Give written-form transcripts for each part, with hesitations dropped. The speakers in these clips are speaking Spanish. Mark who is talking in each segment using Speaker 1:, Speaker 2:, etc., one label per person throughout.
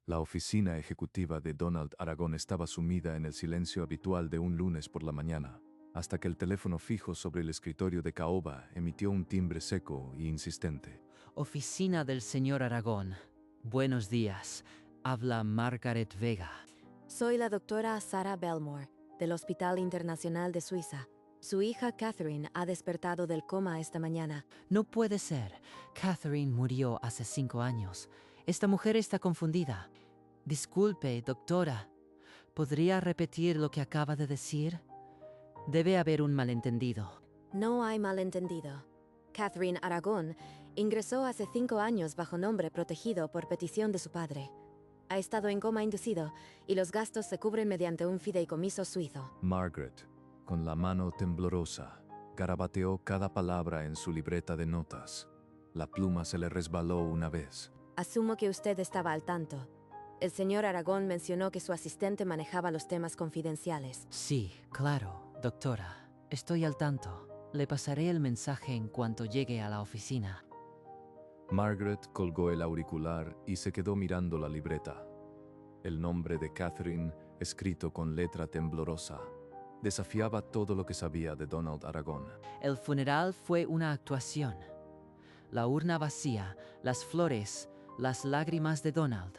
Speaker 1: La oficina ejecutiva de Donald Aragón estaba sumida en el silencio habitual de un lunes por la mañana, hasta que el teléfono fijo sobre el escritorio de Caoba emitió un timbre seco e insistente.
Speaker 2: Oficina del señor Aragón. Buenos días. Habla Margaret Vega.
Speaker 3: Soy la doctora Sarah Belmore, del Hospital Internacional de Suiza. Su hija Catherine ha despertado del coma esta mañana.
Speaker 2: No puede ser. Catherine murió hace 5 años. Esta mujer está confundida. Disculpe, doctora. ¿Podría repetir lo que acaba de decir? Debe haber un malentendido.
Speaker 3: No hay malentendido. Catherine Aragón ingresó hace 5 años bajo nombre protegido por petición de su padre. Ha estado en coma inducido y los gastos se cubren mediante un fideicomiso suizo.
Speaker 1: Margaret, con la mano temblorosa, garabateó cada palabra en su libreta de notas. La pluma se le resbaló una vez.
Speaker 3: Asumo que usted estaba al tanto. El señor Aragón mencionó que su asistente manejaba los temas confidenciales.
Speaker 2: Sí, claro, doctora. Estoy al tanto. Le pasaré el mensaje en cuanto llegue a la oficina.
Speaker 1: Margaret colgó el auricular y se quedó mirando la libreta. El nombre de Catherine, escrito con letra temblorosa, desafiaba todo lo que sabía de Donald Aragón.
Speaker 2: El funeral fue una actuación. La urna vacía, las flores, las lágrimas de Donald.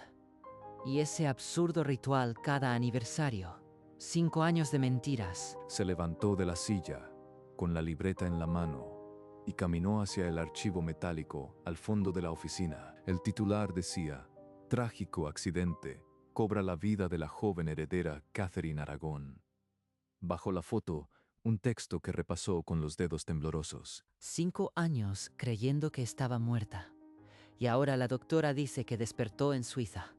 Speaker 2: Y ese absurdo ritual cada aniversario. 5 años de mentiras.
Speaker 1: Se levantó de la silla, con la libreta en la mano, y caminó hacia el archivo metálico al fondo de la oficina. El titular decía: "Trágico accidente cobra la vida de la joven heredera Catherine Aragón". Bajo la foto, un texto que repasó con los dedos temblorosos.
Speaker 2: 5 años creyendo que estaba muerta. Y ahora la doctora dice que despertó en Suiza.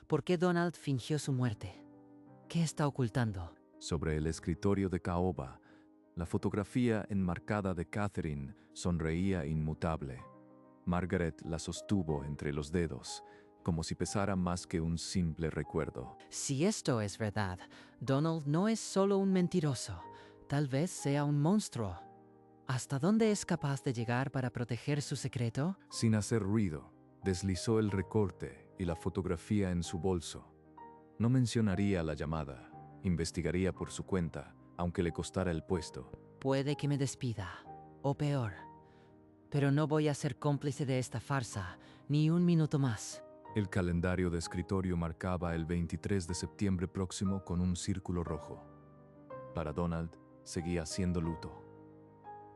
Speaker 2: ¿Por qué Donald fingió su muerte? ¿Qué está ocultando?
Speaker 1: Sobre el escritorio de Caoba, la fotografía enmarcada de Catherine sonreía inmutable. Margaret la sostuvo entre los dedos, como si pesara más que un simple recuerdo.
Speaker 2: Si esto es verdad, Donald no es solo un mentiroso. Tal vez sea un monstruo. ¿Hasta dónde es capaz de llegar para proteger su secreto?
Speaker 1: Sin hacer ruido, deslizó el recorte y la fotografía en su bolso. No mencionaría la llamada, investigaría por su cuenta, aunque le costara el puesto.
Speaker 2: Puede que me despida, o peor. Pero no voy a ser cómplice de esta farsa, ni un minuto más.
Speaker 1: El calendario de escritorio marcaba el 23 de septiembre próximo con un círculo rojo. Para Donald, seguía siendo luto.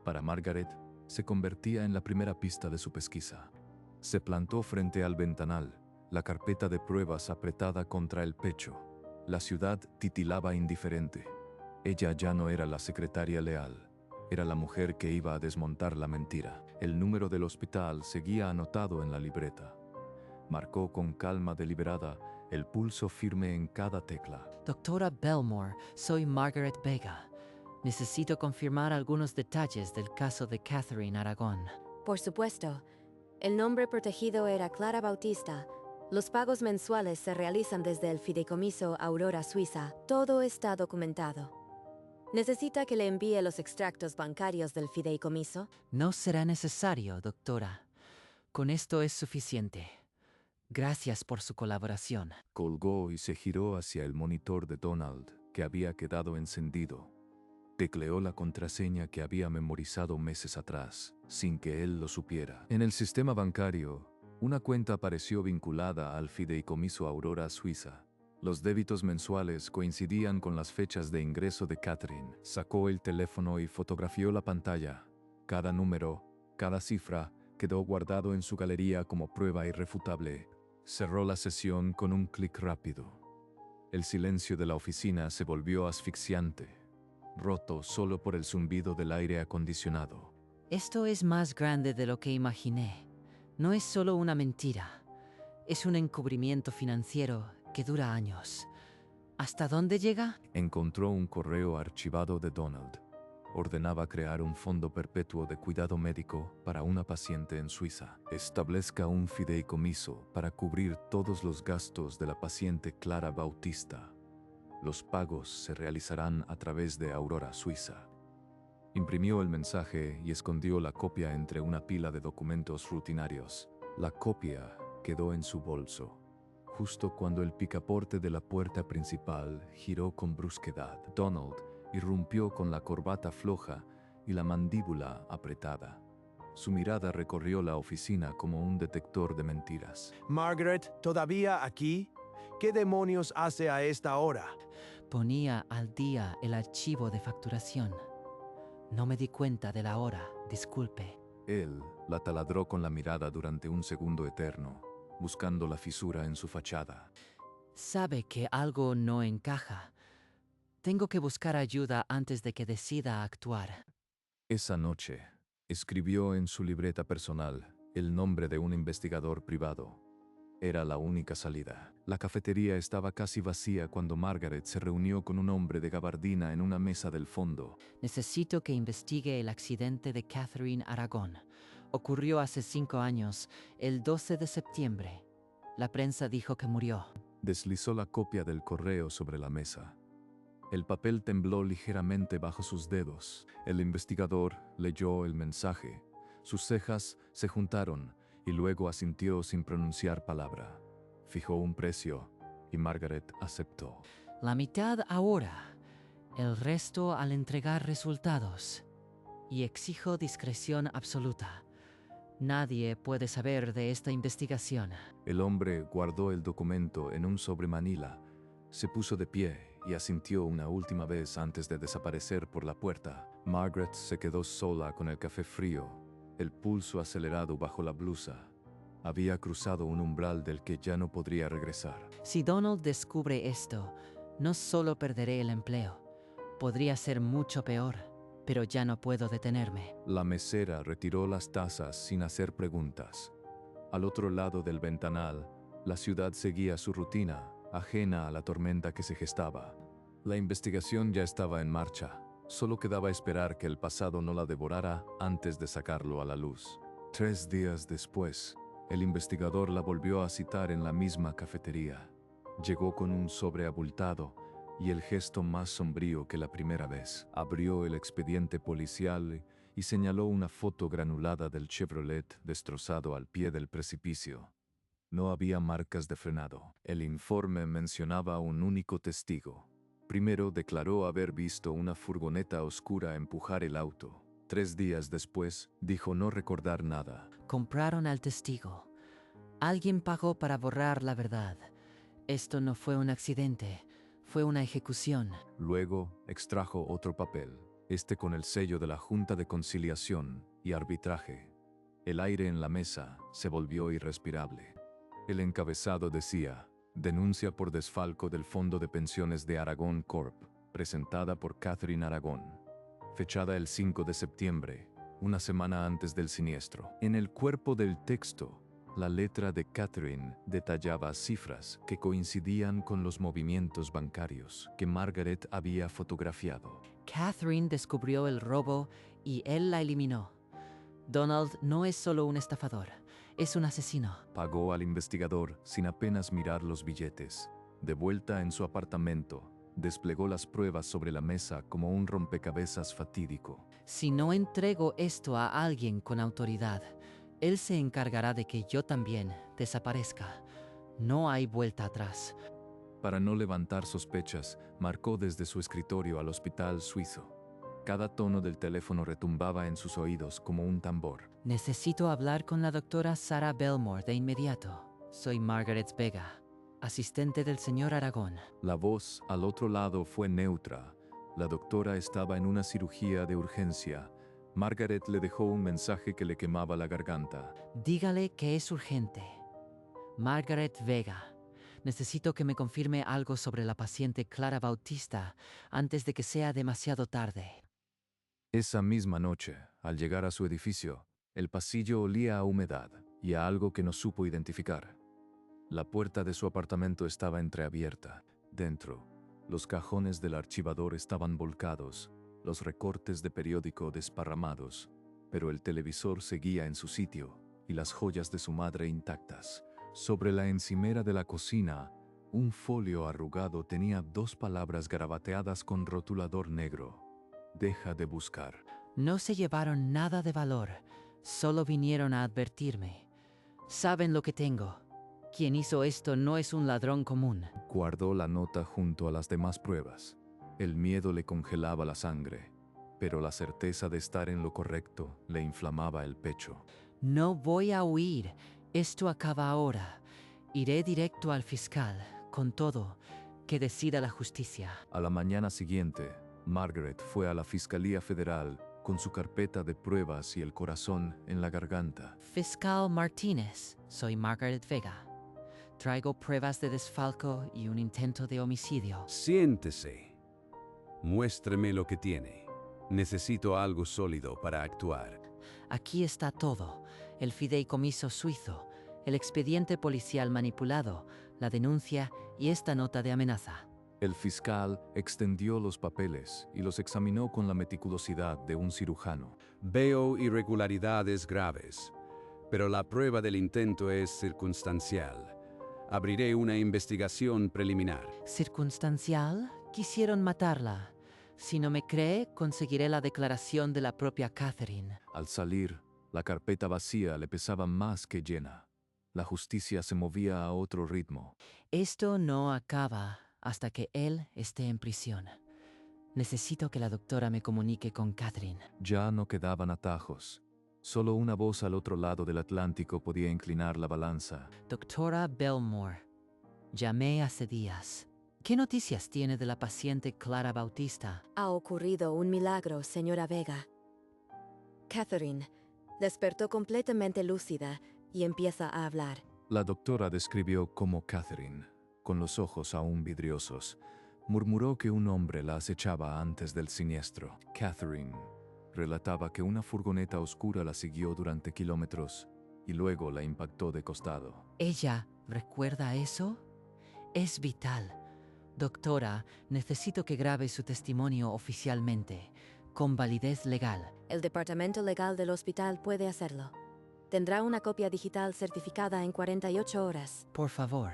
Speaker 1: Para Margaret, se convertía en la primera pista de su pesquisa. Se plantó frente al ventanal, la carpeta de pruebas apretada contra el pecho. La ciudad titilaba indiferente. Ella ya no era la secretaria leal. Era la mujer que iba a desmontar la mentira. El número del hospital seguía anotado en la libreta. Marcó con calma deliberada, el pulso firme en cada tecla.
Speaker 2: Doctora Belmore, soy Margaret Vega. Necesito confirmar algunos detalles del caso de Catherine Aragón.
Speaker 3: Por supuesto. El nombre protegido era Clara Bautista. Los pagos mensuales se realizan desde el fideicomiso Aurora Suiza. Todo está documentado. ¿Necesita que le envíe los extractos bancarios del fideicomiso?
Speaker 2: No será necesario, doctora. Con esto es suficiente. Gracias por su colaboración.
Speaker 1: Colgó y se giró hacia el monitor de Donald, que había quedado encendido. Tecleó la contraseña que había memorizado meses atrás, sin que él lo supiera. En el sistema bancario, una cuenta apareció vinculada al fideicomiso Aurora Suiza. Los débitos mensuales coincidían con las fechas de ingreso de Catherine. Sacó el teléfono y fotografió la pantalla. Cada número, cada cifra, quedó guardado en su galería como prueba irrefutable. Cerró la sesión con un clic rápido. El silencio de la oficina se volvió asfixiante, roto solo por el zumbido del aire acondicionado.
Speaker 2: Esto es más grande de lo que imaginé. No es solo una mentira. Es un encubrimiento financiero que dura años. ¿Hasta dónde llega?
Speaker 1: Encontró un correo archivado de Donald. Ordenaba crear un fondo perpetuo de cuidado médico para una paciente en Suiza. Establezca un fideicomiso para cubrir todos los gastos de la paciente Clara Bautista. Los pagos se realizarán a través de Aurora Suiza. Imprimió el mensaje y escondió la copia entre una pila de documentos rutinarios. La copia quedó en su bolso, justo cuando el picaporte de la puerta principal giró con brusquedad. Donald irrumpió con la corbata floja y la mandíbula apretada. Su mirada recorrió la oficina como un detector de mentiras.
Speaker 4: Margaret, ¿todavía aquí? ¿Qué demonios hace a esta hora?
Speaker 2: Ponía al día el archivo de facturación. No me di cuenta de la hora, disculpe.
Speaker 1: Él la taladró con la mirada durante un segundo eterno, buscando la fisura en su fachada.
Speaker 2: Sabe que algo no encaja. Tengo que buscar ayuda antes de que decida actuar.
Speaker 1: Esa noche, escribió en su libreta personal el nombre de un investigador privado. Era la única salida. La cafetería estaba casi vacía cuando Margaret se reunió con un hombre de gabardina en una mesa del fondo.
Speaker 2: Necesito que investigue el accidente de Catherine Aragón. Ocurrió hace 5 años, el 12 de septiembre. La prensa dijo que murió.
Speaker 1: Deslizó la copia del correo sobre la mesa. El papel tembló ligeramente bajo sus dedos. El investigador leyó el mensaje. Sus cejas se juntaron y luego asintió sin pronunciar palabra. Fijó un precio y Margaret aceptó.
Speaker 2: La mitad ahora, el resto al entregar resultados. Y exijo discreción absoluta. Nadie puede saber de esta investigación.
Speaker 1: El hombre guardó el documento en un sobremanila, se puso de pie y asintió una última vez antes de desaparecer por la puerta. Margaret se quedó sola con el café frío, el pulso acelerado bajo la blusa. Había cruzado un umbral del que ya no podría regresar.
Speaker 2: Si Donald descubre esto, no solo perderé el empleo, podría ser mucho peor, pero ya no puedo detenerme.
Speaker 1: La mesera retiró las tazas sin hacer preguntas. Al otro lado del ventanal, la ciudad seguía su rutina, ajena a la tormenta que se gestaba. La investigación ya estaba en marcha. Solo quedaba esperar que el pasado no la devorara antes de sacarlo a la luz. 3 días después, el investigador la volvió a citar en la misma cafetería. Llegó con un sobre abultado y el gesto más sombrío que la primera vez. Abrió el expediente policial y señaló una foto granulada del Chevrolet destrozado al pie del precipicio. No había marcas de frenado. El informe mencionaba un único testigo. Primero declaró haber visto una furgoneta oscura empujar el auto. 3 días después, dijo no recordar nada.
Speaker 2: Compraron al testigo. Alguien pagó para borrar la verdad. Esto no fue un accidente, fue una ejecución.
Speaker 1: Luego extrajo otro papel, este con el sello de la Junta de Conciliación y Arbitraje. El aire en la mesa se volvió irrespirable. El encabezado decía, denuncia por desfalco del Fondo de Pensiones de Aragón Corp., presentada por Catherine Aragón. Fechada el 5 de septiembre, una semana antes del siniestro. En el cuerpo del texto, la letra de Catherine detallaba cifras que coincidían con los movimientos bancarios que Margaret había fotografiado.
Speaker 2: Catherine descubrió el robo y él la eliminó. Donald no es solo un estafador, es un asesino.
Speaker 1: Pagó al investigador sin apenas mirar los billetes. De vuelta en su apartamento, desplegó las pruebas sobre la mesa como un rompecabezas fatídico.
Speaker 2: Si no entrego esto a alguien con autoridad, él se encargará de que yo también desaparezca. No hay vuelta atrás.
Speaker 1: Para no levantar sospechas, marcó desde su escritorio al hospital suizo. Cada tono del teléfono retumbaba en sus oídos como un tambor.
Speaker 2: Necesito hablar con la doctora Sarah Belmore de inmediato. Soy Margaret Vega, asistente del señor Aragón.
Speaker 1: La voz al otro lado fue neutra. La doctora estaba en una cirugía de urgencia. Margaret le dejó un mensaje que le quemaba la garganta.
Speaker 2: Dígale que es urgente. Margaret Vega. Necesito que me confirme algo sobre la paciente Clara Bautista antes de que sea demasiado tarde.
Speaker 1: Esa misma noche, al llegar a su edificio, el pasillo olía a humedad y a algo que no supo identificar. La puerta de su apartamento estaba entreabierta. Dentro, los cajones del archivador estaban volcados, los recortes de periódico desparramados, pero el televisor seguía en su sitio y las joyas de su madre intactas. Sobre la encimera de la cocina, un folio arrugado tenía 2 palabras garabateadas con rotulador negro. Deja de buscar.
Speaker 2: No se llevaron nada de valor, solo vinieron a advertirme. Saben lo que tengo. Quien hizo esto no es un ladrón común.
Speaker 1: Guardó la nota junto a las demás pruebas. El miedo le congelaba la sangre, pero la certeza de estar en lo correcto le inflamaba el pecho.
Speaker 2: No voy a huir. Esto acaba ahora. Iré directo al fiscal. Con todo, que decida la justicia.
Speaker 1: A la mañana siguiente, Margaret fue a la Fiscalía Federal con su carpeta de pruebas y el corazón en la garganta.
Speaker 2: Fiscal Martínez, soy Margaret Vega. Traigo pruebas de desfalco y un intento de homicidio.
Speaker 5: Siéntese. Muéstreme lo que tiene. Necesito algo sólido para actuar.
Speaker 2: Aquí está todo. El fideicomiso suizo, el expediente policial manipulado, la denuncia y esta nota de amenaza.
Speaker 1: El fiscal extendió los papeles y los examinó con la meticulosidad de un cirujano.
Speaker 5: Veo irregularidades graves, pero la prueba del intento es circunstancial. Abriré una investigación preliminar.
Speaker 2: ¿Circunstancial? Quisieron matarla. Si no me cree, conseguiré la declaración de la propia Catherine.
Speaker 1: Al salir, la carpeta vacía le pesaba más que llena. La justicia se movía a otro ritmo.
Speaker 2: Esto no acaba hasta que él esté en prisión. Necesito que la doctora me comunique con Catherine.
Speaker 1: Ya no quedaban atajos. Solo una voz al otro lado del Atlántico podía inclinar la balanza.
Speaker 2: Doctora Belmore, llamé hace días. ¿Qué noticias tiene de la paciente Clara Bautista?
Speaker 3: Ha ocurrido un milagro, señora Vega. Catherine despertó completamente lúcida y empieza a hablar.
Speaker 1: La doctora describió cómo Catherine, con los ojos aún vidriosos, murmuró que un hombre la acechaba antes del siniestro. Catherine relataba que una furgoneta oscura la siguió durante kilómetros y luego la impactó de costado.
Speaker 2: ¿Ella recuerda eso? Es vital. Doctora, necesito que grabe su testimonio oficialmente, con validez legal.
Speaker 3: El departamento legal del hospital puede hacerlo. Tendrá una copia digital certificada en 48 horas.
Speaker 2: Por favor,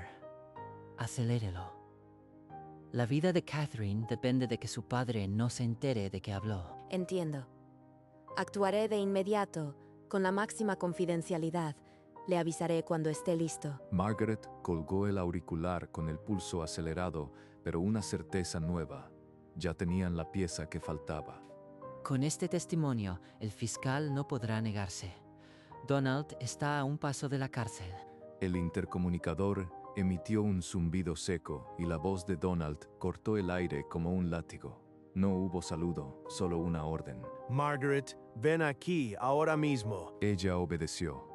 Speaker 2: acelérelo. La vida de Catherine depende de que su padre no se entere de que habló.
Speaker 3: Entiendo. Actuaré de inmediato, con la máxima confidencialidad. Le avisaré cuando esté listo.
Speaker 1: Margaret colgó el auricular con el pulso acelerado, pero una certeza nueva. Ya tenían la pieza que faltaba.
Speaker 2: Con este testimonio, el fiscal no podrá negarse. Donald está a un paso de la cárcel.
Speaker 1: El intercomunicador emitió un zumbido seco y la voz de Donald cortó el aire como un látigo. No hubo saludo, solo una orden.
Speaker 4: Margaret, ven aquí ahora mismo.
Speaker 1: Ella obedeció.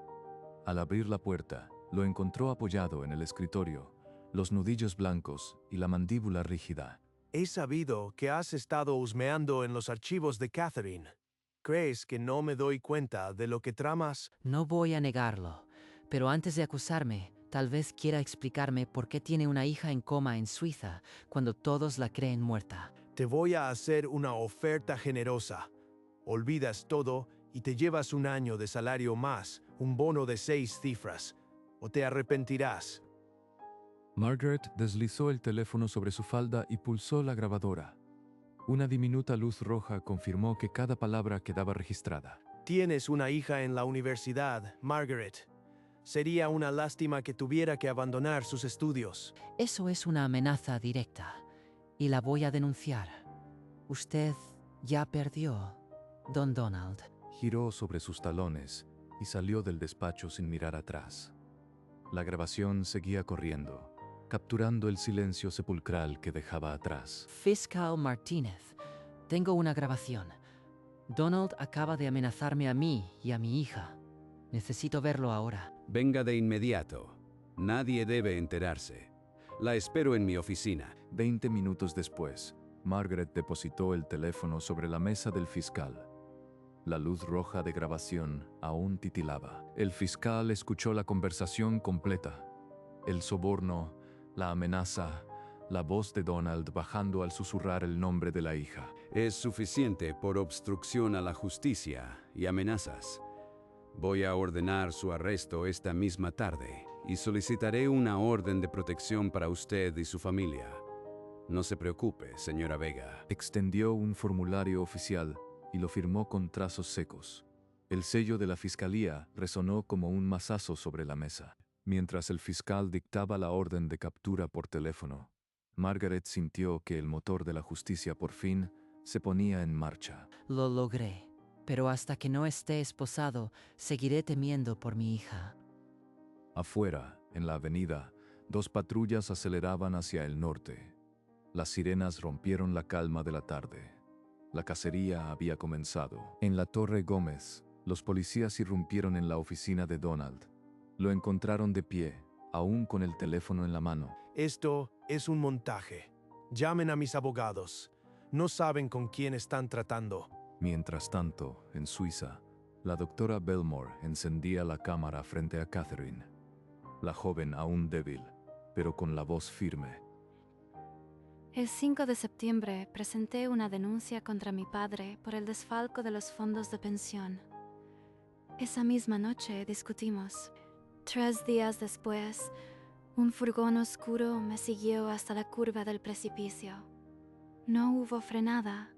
Speaker 1: Al abrir la puerta, lo encontró apoyado en el escritorio, los nudillos blancos y la mandíbula rígida.
Speaker 4: He sabido que has estado husmeando en los archivos de Catherine. ¿Crees que no me doy cuenta de lo que tramas?
Speaker 2: No voy a negarlo, pero antes de acusarme, tal vez quiera explicarme por qué tiene una hija en coma en Suiza cuando todos la creen muerta.
Speaker 4: Te voy a hacer una oferta generosa. Olvidas todo y te llevas un año de salario más, un bono de 6 cifras, o te arrepentirás.
Speaker 1: Margaret deslizó el teléfono sobre su falda y pulsó la grabadora. Una diminuta luz roja confirmó que cada palabra quedaba registrada.
Speaker 4: Tienes una hija en la universidad, Margaret. Sería una lástima que tuviera que abandonar sus estudios.
Speaker 2: Eso es una amenaza directa, y la voy a denunciar. Usted ya perdió, don Donald.
Speaker 1: Giró sobre sus talones y salió del despacho sin mirar atrás. La grabación seguía corriendo, capturando el silencio sepulcral que dejaba atrás.
Speaker 2: Fiscal Martínez, tengo una grabación. Donald acaba de amenazarme a mí y a mi hija. Necesito verlo ahora.
Speaker 5: Venga de inmediato. Nadie debe enterarse. La espero en mi oficina.
Speaker 1: 20 minutos después, Margaret depositó el teléfono sobre la mesa del fiscal. La luz roja de grabación aún titilaba. El fiscal escuchó la conversación completa. El soborno, la amenaza, la voz de Donald bajando al susurrar el nombre de la hija.
Speaker 5: Es suficiente por obstrucción a la justicia y amenazas. Voy a ordenar su arresto esta misma tarde y solicitaré una orden de protección para usted y su familia. No se preocupe, señora Vega.
Speaker 1: Extendió un formulario oficial y lo firmó con trazos secos. El sello de la fiscalía resonó como un mazazo sobre la mesa. Mientras el fiscal dictaba la orden de captura por teléfono, Margaret sintió que el motor de la justicia por fin se ponía en marcha.
Speaker 2: Lo logré, pero hasta que no esté esposado, seguiré temiendo por mi hija.
Speaker 1: Afuera, en la avenida, 2 patrullas aceleraban hacia el norte. Las sirenas rompieron la calma de la tarde. La cacería había comenzado. En la Torre Gómez, los policías irrumpieron en la oficina de Donald. Lo encontraron de pie, aún con el teléfono en la mano.
Speaker 4: Esto es un montaje. Llamen a mis abogados. No saben con quién están tratando.
Speaker 1: Mientras tanto, en Suiza, la doctora Belmore encendía la cámara frente a Catherine. La joven aún débil, pero con la voz firme.
Speaker 6: El 5 de septiembre presenté una denuncia contra mi padre por el desfalco de los fondos de pensión. Esa misma noche discutimos. 3 días después, un furgón oscuro me siguió hasta la curva del precipicio. No hubo frenada.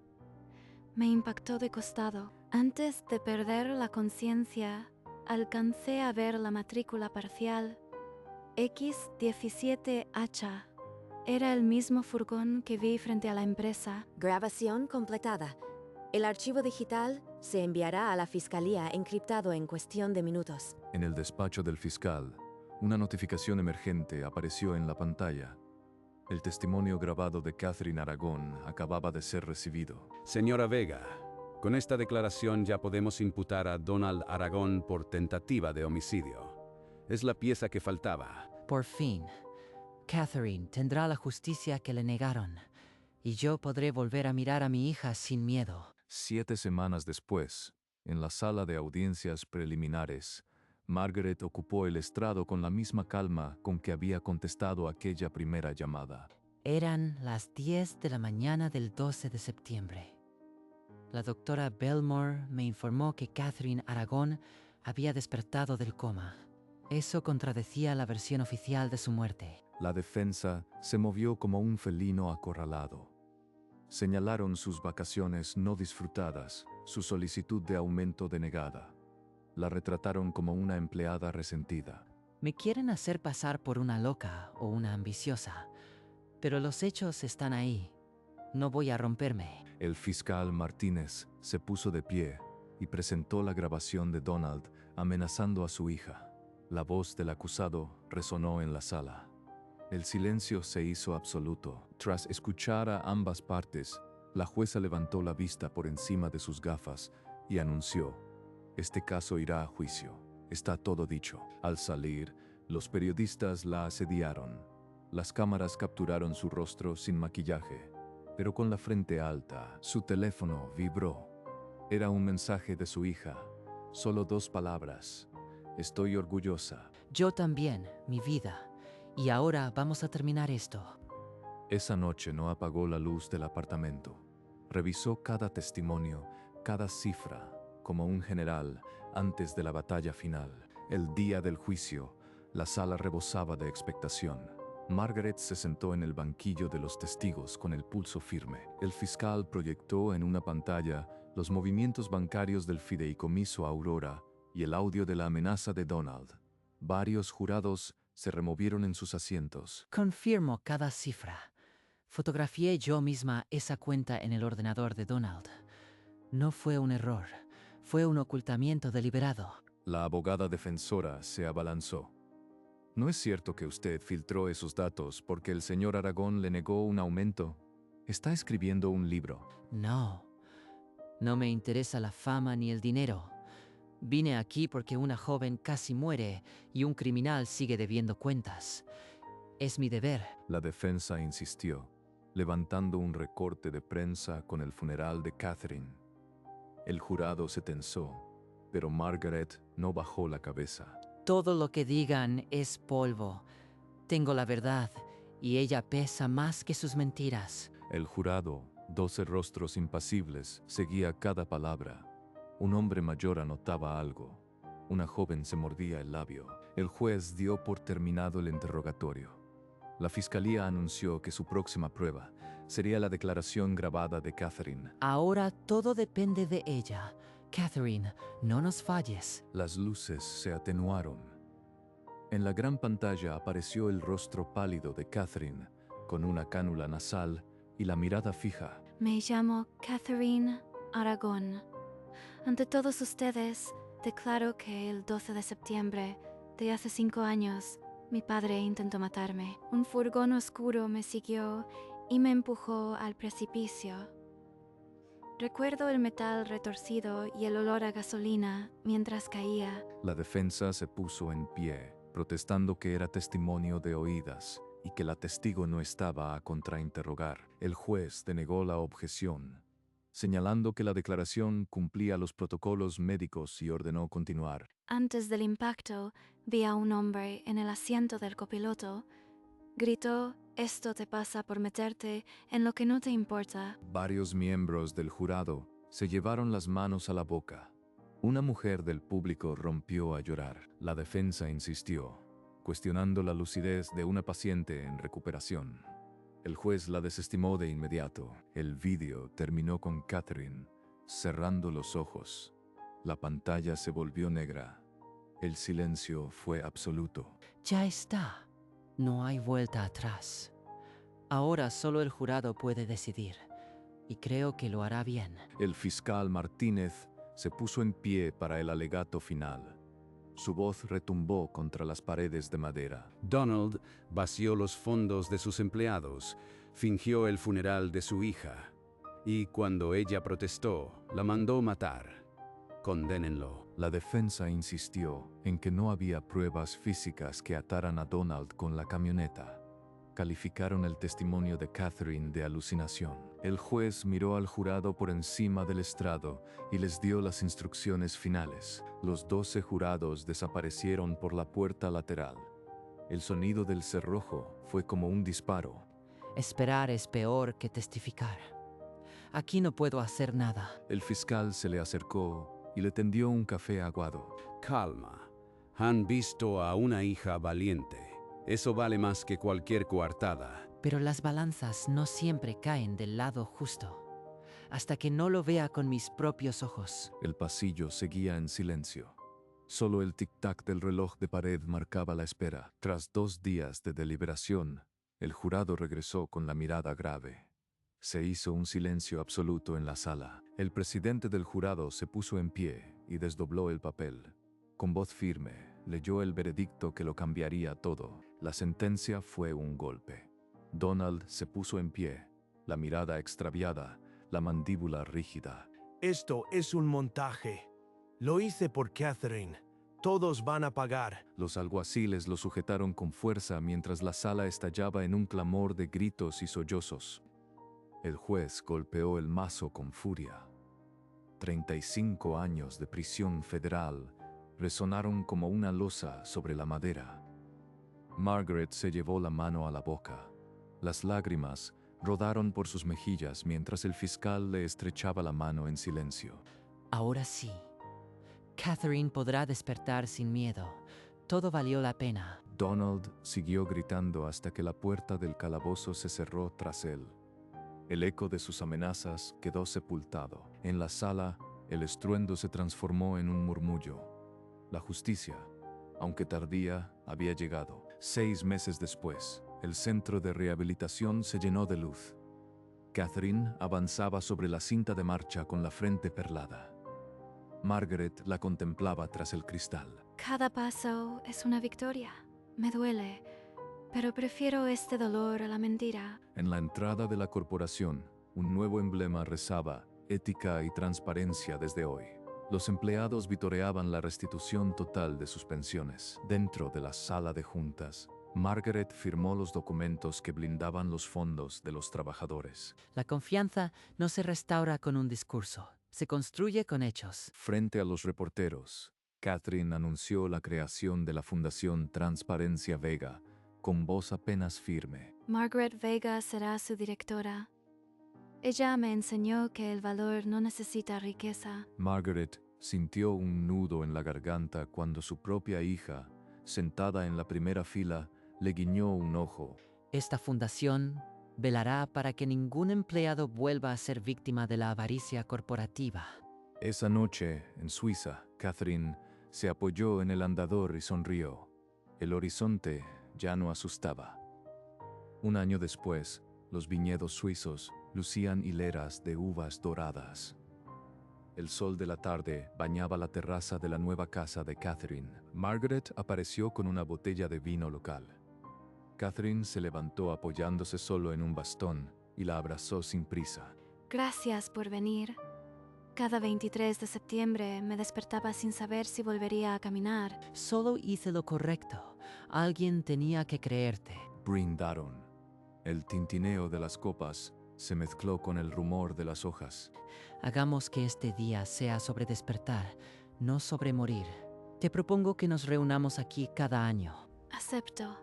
Speaker 6: Me impactó de costado. Antes de perder la conciencia, alcancé a ver la matrícula parcial. X17H. Era el mismo furgón que vi frente a la empresa.
Speaker 3: Grabación completada. El archivo digital se enviará a la fiscalía encriptado en cuestión de minutos.
Speaker 1: En el despacho del fiscal, una notificación emergente apareció en la pantalla. El testimonio grabado de Catherine Aragón acababa de ser recibido.
Speaker 5: Señora Vega, con esta declaración ya podemos imputar a Donald Aragón por tentativa de homicidio. Es la pieza que faltaba.
Speaker 2: Por fin, Catherine tendrá la justicia que le negaron, y yo podré volver a mirar a mi hija sin miedo.
Speaker 1: 7 semanas después, en la sala de audiencias preliminares, Margaret ocupó el estrado con la misma calma con que había contestado aquella primera llamada.
Speaker 2: Eran las 10 de la mañana del 12 de septiembre. La doctora Belmore me informó que Catherine Aragón había despertado del coma. Eso contradecía la versión oficial de su muerte.
Speaker 1: La defensa se movió como un felino acorralado. Señalaron sus vacaciones no disfrutadas, su solicitud de aumento denegada. La retrataron como una empleada resentida.
Speaker 2: Me quieren hacer pasar por una loca o una ambiciosa, pero los hechos están ahí. No voy a romperme.
Speaker 1: El fiscal Martínez se puso de pie y presentó la grabación de Donald amenazando a su hija. La voz del acusado resonó en la sala. El silencio se hizo absoluto. Tras escuchar a ambas partes, la jueza levantó la vista por encima de sus gafas y anunció: "Este caso irá a juicio. Está todo dicho". Al salir, los periodistas la asediaron. Las cámaras capturaron su rostro sin maquillaje, pero con la frente alta. Su teléfono vibró. Era un mensaje de su hija. Solo 2 palabras: "Estoy orgullosa".
Speaker 2: Yo también, mi vida. Y ahora vamos a terminar esto.
Speaker 1: Esa noche no apagó la luz del apartamento. Revisó cada testimonio, cada cifra, como un general antes de la batalla final. El día del juicio, la sala rebosaba de expectación. Margaret se sentó en el banquillo de los testigos con el pulso firme. El fiscal proyectó en una pantalla los movimientos bancarios del fideicomiso Aurora y el audio de la amenaza de Donald. Varios jurados se removieron en sus asientos.
Speaker 2: Confirmo cada cifra. Fotografié yo misma esa cuenta en el ordenador de Donald. No fue un error, fue un ocultamiento deliberado.
Speaker 1: La abogada defensora se abalanzó. ¿No es cierto que usted filtró esos datos porque el señor Aragón le negó un aumento? Está escribiendo un libro.
Speaker 2: No, no me interesa la fama ni el dinero. Vine aquí porque una joven casi muere y un criminal sigue debiendo cuentas. Es mi deber.
Speaker 1: La defensa insistió, levantando un recorte de prensa con el funeral de Catherine. El jurado se tensó, pero Margaret no bajó la cabeza.
Speaker 2: Todo lo que digan es polvo. Tengo la verdad y ella pesa más que sus mentiras.
Speaker 1: El jurado, 12 rostros impasibles, seguía cada palabra. Un hombre mayor anotaba algo. Una joven se mordía el labio. El juez dio por terminado el interrogatorio. La fiscalía anunció que su próxima prueba sería la declaración grabada de Catherine.
Speaker 2: Ahora todo depende de ella. Catherine, no nos falles.
Speaker 1: Las luces se atenuaron. En la gran pantalla apareció el rostro pálido de Catherine, con una cánula nasal y la mirada fija.
Speaker 6: Me llamo Catherine Aragón. Ante todos ustedes, declaro que el 12 de septiembre de hace 5 años, mi padre intentó matarme. Un furgón oscuro me siguió y me empujó al precipicio. Recuerdo el metal retorcido y el olor a gasolina mientras caía.
Speaker 1: La defensa se puso en pie, protestando que era testimonio de oídas y que la testigo no estaba a contrainterrogar. El juez denegó la objeción, señalando que la declaración cumplía los protocolos médicos y ordenó continuar.
Speaker 6: Antes del impacto, vi a un hombre en el asiento del copiloto. Gritó: «Esto te pasa por meterte en lo que no te importa».
Speaker 1: Varios miembros del jurado se llevaron las manos a la boca. Una mujer del público rompió a llorar. La defensa insistió, cuestionando la lucidez de una paciente en recuperación. El juez la desestimó de inmediato. El vídeo terminó con Catherine cerrando los ojos. La pantalla se volvió negra. El silencio fue absoluto.
Speaker 2: Ya está. No hay vuelta atrás. Ahora solo el jurado puede decidir, y creo que lo hará bien.
Speaker 1: El fiscal Martínez se puso en pie para el alegato final. Su voz retumbó contra las paredes de madera.
Speaker 5: Donald vació los fondos de sus empleados, fingió el funeral de su hija, y cuando ella protestó, la mandó matar. Condénenlo.
Speaker 1: La defensa insistió en que no había pruebas físicas que ataran a Donald con la camioneta. Calificaron el testimonio de Catherine de alucinación. El juez miró al jurado por encima del estrado y les dio las instrucciones finales. Los 12 jurados desaparecieron por la puerta lateral. El sonido del cerrojo fue como un disparo.
Speaker 2: Esperar es peor que testificar. Aquí no puedo hacer nada.
Speaker 1: El fiscal se le acercó y le tendió un café aguado.
Speaker 5: Calma. Han visto a una hija valiente. Eso vale más que cualquier coartada.
Speaker 2: Pero las balanzas no siempre caen del lado justo, hasta que no lo vea con mis propios ojos.
Speaker 1: El pasillo seguía en silencio. Solo el tic-tac del reloj de pared marcaba la espera. Tras 2 días de deliberación, el jurado regresó con la mirada grave. Se hizo un silencio absoluto en la sala. El presidente del jurado se puso en pie y desdobló el papel. Con voz firme, leyó el veredicto que lo cambiaría todo. La sentencia fue un golpe. Donald se puso en pie, la mirada extraviada, la mandíbula rígida.
Speaker 4: Esto es un montaje. Lo hice por Catherine. Todos van a pagar.
Speaker 1: Los alguaciles lo sujetaron con fuerza mientras la sala estallaba en un clamor de gritos y sollozos. El juez golpeó el mazo con furia. 35 años de prisión federal resonaron como una losa sobre la madera. Margaret se llevó la mano a la boca. Las lágrimas rodaron por sus mejillas mientras el fiscal le estrechaba la mano en silencio.
Speaker 2: Ahora sí. Catherine podrá despertar sin miedo. Todo valió la pena.
Speaker 1: Donald siguió gritando hasta que la puerta del calabozo se cerró tras él. El eco de sus amenazas quedó sepultado. En la sala, el estruendo se transformó en un murmullo. La justicia, aunque tardía, había llegado. 6 meses después, el centro de rehabilitación se llenó de luz. Catherine avanzaba sobre la cinta de marcha con la frente perlada. Margaret la contemplaba tras el cristal.
Speaker 6: Cada paso es una victoria. Me duele, pero prefiero este dolor a la mentira.
Speaker 1: En la entrada de la corporación, un nuevo emblema rezaba: ética y transparencia desde hoy. Los empleados vitoreaban la restitución total de sus pensiones. Dentro de la sala de juntas, Margaret firmó los documentos que blindaban los fondos de los trabajadores.
Speaker 2: La confianza no se restaura con un discurso, se construye con hechos.
Speaker 1: Frente a los reporteros, Catherine anunció la creación de la Fundación Transparencia Vega, con voz apenas firme.
Speaker 6: Margaret Vega será su directora. Ella me enseñó que el valor no necesita riqueza.
Speaker 1: Margaret sintió un nudo en la garganta cuando su propia hija, sentada en la primera fila, le guiñó un ojo.
Speaker 2: Esta fundación velará para que ningún empleado vuelva a ser víctima de la avaricia corporativa.
Speaker 1: Esa noche, en Suiza, Catherine se apoyó en el andador y sonrió. El horizonte ya no asustaba. Un año después, los viñedos suizos lucían hileras de uvas doradas. El sol de la tarde bañaba la terraza de la nueva casa de Catherine. Margaret apareció con una botella de vino local. Catherine se levantó apoyándose solo en un bastón y la abrazó sin prisa.
Speaker 6: Gracias por venir. Cada 23 de septiembre me despertaba sin saber si volvería a caminar.
Speaker 2: Solo hice lo correcto. Alguien tenía que creerte.
Speaker 1: Brindaron. El tintineo de las copas se mezcló con el rumor de las hojas.
Speaker 2: Hagamos que este día sea sobre despertar, no sobre morir. Te propongo que nos reunamos aquí cada año.
Speaker 6: Acepto.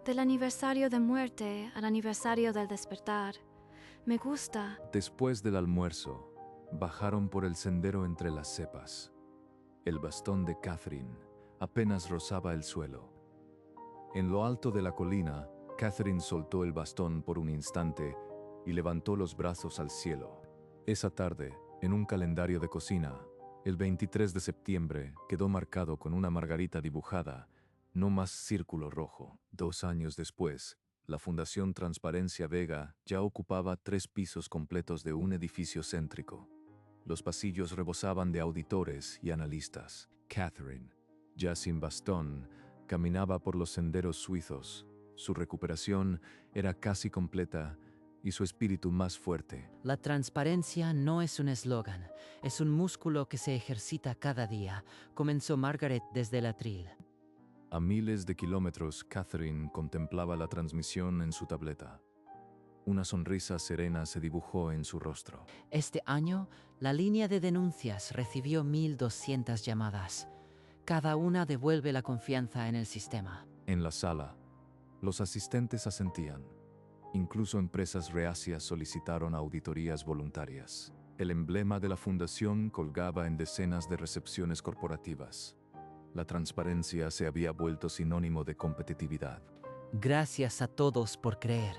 Speaker 6: Del aniversario de muerte al aniversario del despertar. Me gusta.
Speaker 1: Después del almuerzo, bajaron por el sendero entre las cepas. El bastón de Catherine apenas rozaba el suelo. En lo alto de la colina, Catherine soltó el bastón por un instante y levantó los brazos al cielo. Esa tarde, en un calendario de cocina, el 23 de septiembre quedó marcado con una margarita dibujada, no más círculo rojo. 2 años después, la Fundación Transparencia Vega ya ocupaba 3 pisos completos de un edificio céntrico. Los pasillos rebosaban de auditores y analistas. Catherine, ya sin bastón, caminaba por los senderos suizos. Su recuperación era casi completa y su espíritu más fuerte.
Speaker 2: La transparencia no es un eslogan, es un músculo que se ejercita cada día, comenzó Margaret desde el atril.
Speaker 1: A miles de kilómetros, Catherine contemplaba la transmisión en su tableta. Una sonrisa serena se dibujó en su rostro.
Speaker 2: Este año, la línea de denuncias recibió 1.200 llamadas. Cada una devuelve la confianza en el sistema.
Speaker 1: En la sala, los asistentes asentían. Incluso empresas reacias solicitaron auditorías voluntarias. El emblema de la fundación colgaba en decenas de recepciones corporativas. La transparencia se había vuelto sinónimo de competitividad.
Speaker 2: Gracias a todos por creer.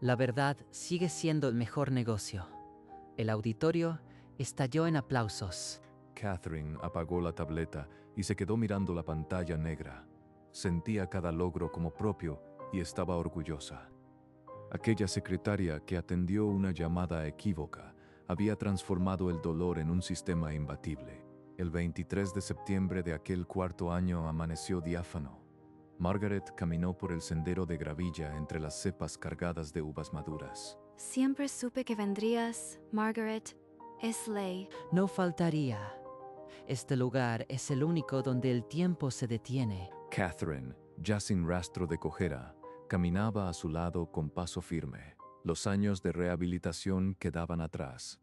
Speaker 2: La verdad sigue siendo el mejor negocio. El auditorio estalló en aplausos.
Speaker 1: Catherine apagó la tableta y se quedó mirando la pantalla negra. Sentía cada logro como propio y estaba orgullosa. Aquella secretaria que atendió una llamada equívoca había transformado el dolor en un sistema imbatible. El 23 de septiembre de aquel 4º año amaneció diáfano. Margaret caminó por el sendero de gravilla entre las cepas cargadas de uvas maduras.
Speaker 6: Siempre supe que vendrías, Margaret. Es ley.
Speaker 2: No faltaría. Este lugar es el único donde el tiempo se detiene.
Speaker 1: Catherine, ya sin rastro de cojera, caminaba a su lado con paso firme. Los años de rehabilitación quedaban atrás.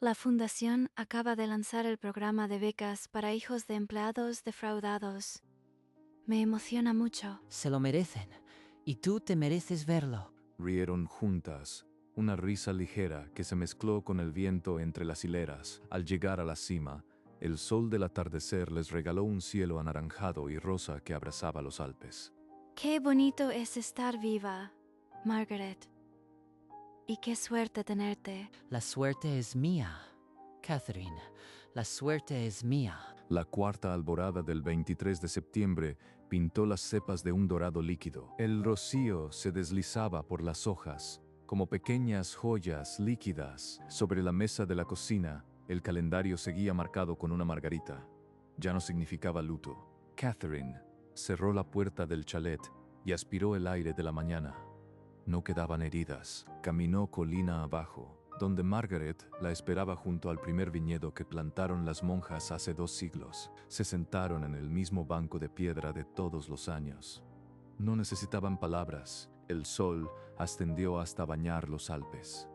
Speaker 6: La Fundación acaba de lanzar el programa de becas para hijos de empleados defraudados. Me emociona mucho.
Speaker 2: Se lo merecen. Y tú te mereces verlo.
Speaker 1: Rieron juntas, una risa ligera que se mezcló con el viento entre las hileras. Al llegar a la cima, el sol del atardecer les regaló un cielo anaranjado y rosa que abrazaba los Alpes.
Speaker 6: Qué bonito es estar viva, Margaret. Y qué suerte tenerte.
Speaker 2: La suerte es mía, Catherine. La suerte es mía.
Speaker 1: La cuarta alborada del 23 de septiembre pintó las cepas de un dorado líquido. El rocío se deslizaba por las hojas, como pequeñas joyas líquidas. Sobre la mesa de la cocina, el calendario seguía marcado con una margarita. Ya no significaba luto. Catherine cerró la puerta del chalet y aspiró el aire de la mañana. No quedaban heridas. Caminó colina abajo, donde Margaret la esperaba junto al primer viñedo que plantaron las monjas hace 2 siglos. Se sentaron en el mismo banco de piedra de todos los años. No necesitaban palabras. El sol ascendió hasta bañar los Alpes.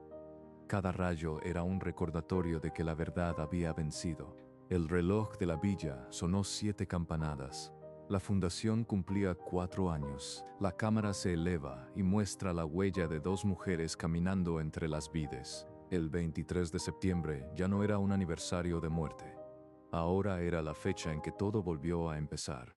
Speaker 1: Cada rayo era un recordatorio de que la verdad había vencido. El reloj de la villa sonó 7 campanadas. La fundación cumplía 4 años. La cámara se eleva y muestra la huella de 2 mujeres caminando entre las vides. El 23 de septiembre ya no era un aniversario de muerte. Ahora era la fecha en que todo volvió a empezar.